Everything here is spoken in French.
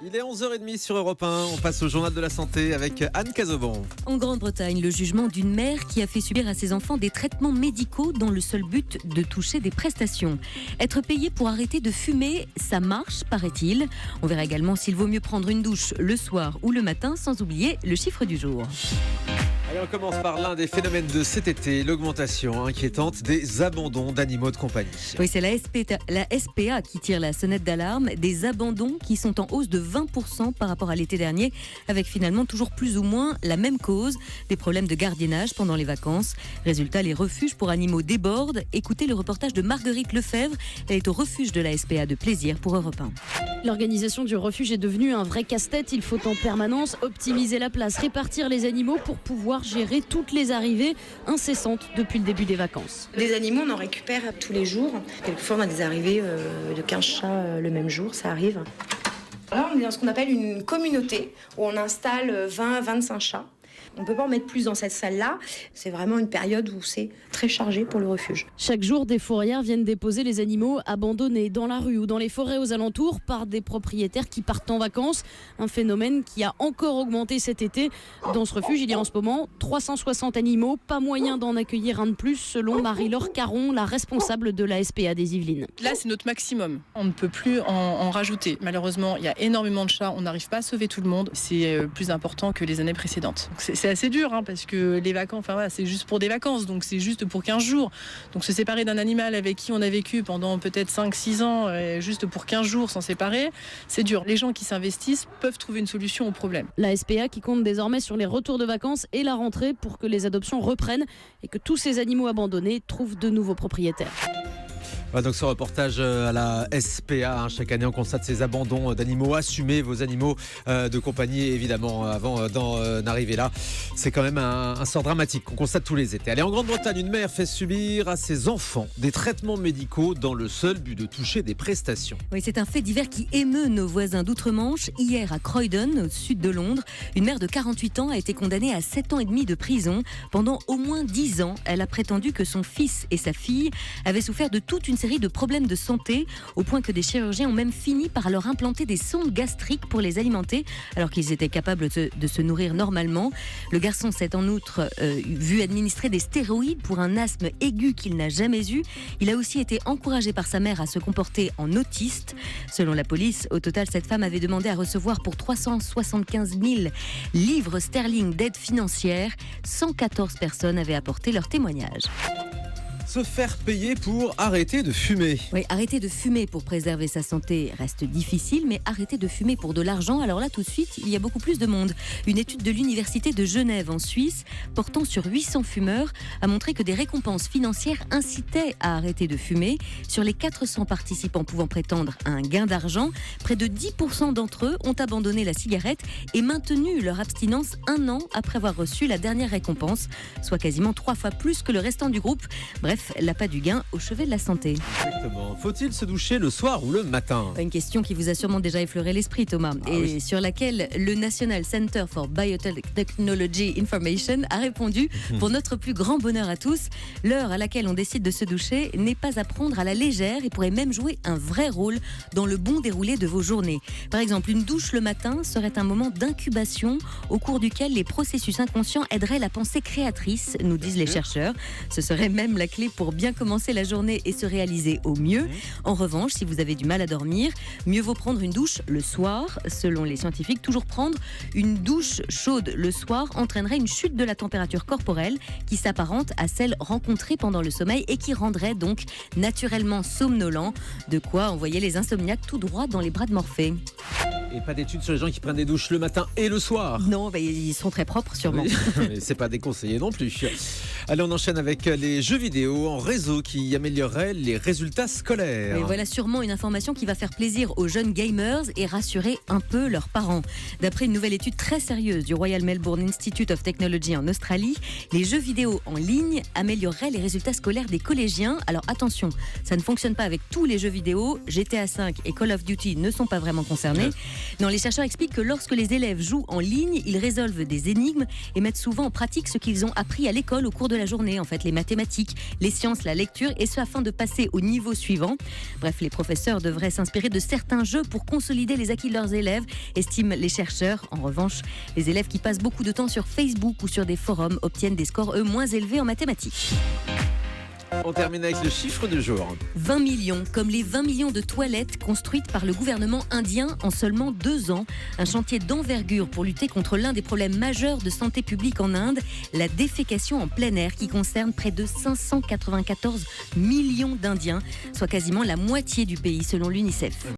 Il est 11h30 sur Europe 1. On passe au journal de la santé avec Anne Cazobon. En Grande-Bretagne, le jugement d'une mère qui a fait subir à ses enfants des traitements médicaux dans le seul but de toucher des prestations. Être payé pour arrêter de fumer, ça marche, paraît-il. On verra également s'il vaut mieux prendre une douche le soir ou le matin, sans oublier le chiffre du jour. Allez, on commence par l'un des phénomènes de cet été, l'augmentation inquiétante des abandons d'animaux de compagnie. Oui, c'est la SPA qui tire la sonnette d'alarme. Des abandons qui sont en hausse de 20% par rapport à l'été dernier, avec finalement toujours plus ou moins la même cause, des problèmes de gardiennage pendant les vacances. Résultat, les refuges pour animaux débordent. Écoutez le reportage de Marguerite Lefebvre. Elle est au refuge de la SPA de Plaisir pour Europe 1. L'organisation du refuge est devenue un vrai casse-tête. Il faut en permanence optimiser la place, répartir les animaux pour pouvoir gérer toutes les arrivées incessantes depuis le début des vacances. Des animaux, on en récupère tous les jours. Quelquefois, on a des arrivées de 15 chats le même jour, ça arrive. Là, on est dans ce qu'on appelle une communauté où on installe 20-25 chats. On ne peut pas en mettre plus dans cette salle-là. C'est vraiment une période où c'est très chargé pour le refuge. Chaque jour, des fourrières viennent déposer les animaux abandonnés dans la rue ou dans les forêts aux alentours par des propriétaires qui partent en vacances. Un phénomène qui a encore augmenté cet été. Dans ce refuge, il y a en ce moment 360 animaux. Pas moyen d'en accueillir un de plus, selon Marie-Laure Caron, la responsable de la SPA des Yvelines. Là, c'est notre maximum. On ne peut plus en rajouter. Malheureusement, il y a énormément de chats. On n'arrive pas à sauver tout le monde. C'est plus important que les années précédentes. Donc, c'est assez dur parce que les vacances, c'est juste pour des vacances, donc c'est juste pour 15 jours. Donc se séparer d'un animal avec qui on a vécu pendant peut-être 5-6 ans, juste pour 15 jours s'en séparer, c'est dur. Les gens qui s'investissent peuvent trouver une solution au problème. La SPA qui compte désormais sur les retours de vacances et la rentrée pour que les adoptions reprennent et que tous ces animaux abandonnés trouvent de nouveaux propriétaires. Voilà donc ce reportage à la SPA. Chaque année, on constate ces abandons d'animaux. Assumez vos animaux de compagnie, évidemment, avant d'en arriver là. C'est quand même un sort dramatique qu'on constate tous les étés. Allez, en Grande-Bretagne, une mère fait subir à ses enfants des traitements médicaux dans le seul but de toucher des prestations. Oui, c'est un fait divers qui émeut nos voisins d'outre-Manche. Hier, à Croydon, au sud de Londres, une mère de 48 ans a été condamnée à 7 ans et demi de prison. Pendant au moins 10 ans, elle a prétendu que son fils et sa fille avaient souffert de toute une série de problèmes de santé, au point que des chirurgiens ont même fini par leur implanter des sondes gastriques pour les alimenter, alors qu'ils étaient capables de se nourrir normalement. Le garçon s'est en outre vu administrer des stéroïdes pour un asthme aigu qu'il n'a jamais eu. Il a aussi été encouragé par sa mère à se comporter en autiste. Selon la police, au total, cette femme avait demandé à recevoir pour 375 000 livres sterling d'aide financière. 114 personnes avaient apporté leur témoignage. Se faire payer pour arrêter de fumer. Oui, arrêter de fumer pour préserver sa santé reste difficile, mais arrêter de fumer pour de l'argent, alors là tout de suite, il y a beaucoup plus de monde. Une étude de l'Université de Genève en Suisse, portant sur 800 fumeurs, a montré que des récompenses financières incitaient à arrêter de fumer. Sur les 400 participants pouvant prétendre à un gain d'argent, près de 10% d'entre eux ont abandonné la cigarette et maintenu leur abstinence 1 an après avoir reçu la dernière récompense, soit quasiment 3 fois plus que le restant du groupe. Bref, l'appât du gain au chevet de la santé. Exactement. Faut-il se doucher le soir ou le matin ? Une question qui vous a sûrement déjà effleuré l'esprit, Thomas, sur laquelle le National Center for Biotechnology Information a répondu pour notre plus grand bonheur à tous. L'heure à laquelle on décide de se doucher n'est pas à prendre à la légère et pourrait même jouer un vrai rôle dans le bon déroulé de vos journées. Par exemple, une douche le matin serait un moment d'incubation au cours duquel les processus inconscients aideraient la pensée créatrice, nous disent les chercheurs. Ce serait même la clé pour bien commencer la journée et se réaliser au mieux. En revanche, si vous avez du mal à dormir, mieux vaut prendre une douche le soir. Selon les scientifiques, toujours prendre une douche chaude le soir entraînerait une chute de la température corporelle qui s'apparente à celle rencontrée pendant le sommeil et qui rendrait donc naturellement somnolent. De quoi envoyer les insomniaques tout droit dans les bras de Morphée. Et pas d'études sur les gens qui prennent des douches le matin et le soir. Non, ils sont très propres sûrement. Mais c'est pas déconseillé non plus. Allez, on enchaîne avec les jeux vidéo en réseau qui amélioreraient les résultats scolaires. Et voilà sûrement une information qui va faire plaisir aux jeunes gamers et rassurer un peu leurs parents. D'après une nouvelle étude très sérieuse du Royal Melbourne Institute of Technology en Australie, les jeux vidéo en ligne amélioreraient les résultats scolaires des collégiens. Alors attention, ça ne fonctionne pas avec tous les jeux vidéo. GTA 5 et Call of Duty ne sont pas vraiment concernés. Non, les chercheurs expliquent que lorsque les élèves jouent en ligne, ils résolvent des énigmes et mettent souvent en pratique ce qu'ils ont appris à l'école au cours de la la journée, en fait, les mathématiques, les sciences, la lecture, et ce afin de passer au niveau suivant. Bref, les professeurs devraient s'inspirer de certains jeux pour consolider les acquis de leurs élèves, estiment les chercheurs. En revanche, les élèves qui passent beaucoup de temps sur Facebook ou sur des forums obtiennent des scores, eux, moins élevés en mathématiques. On termine avec le chiffre du jour. 20 millions, comme les 20 millions de toilettes construites par le gouvernement indien en seulement 2 ans. Un chantier d'envergure pour lutter contre l'un des problèmes majeurs de santé publique en Inde, la défécation en plein air, qui concerne près de 594 millions d'Indiens, soit quasiment la moitié du pays selon l'UNICEF.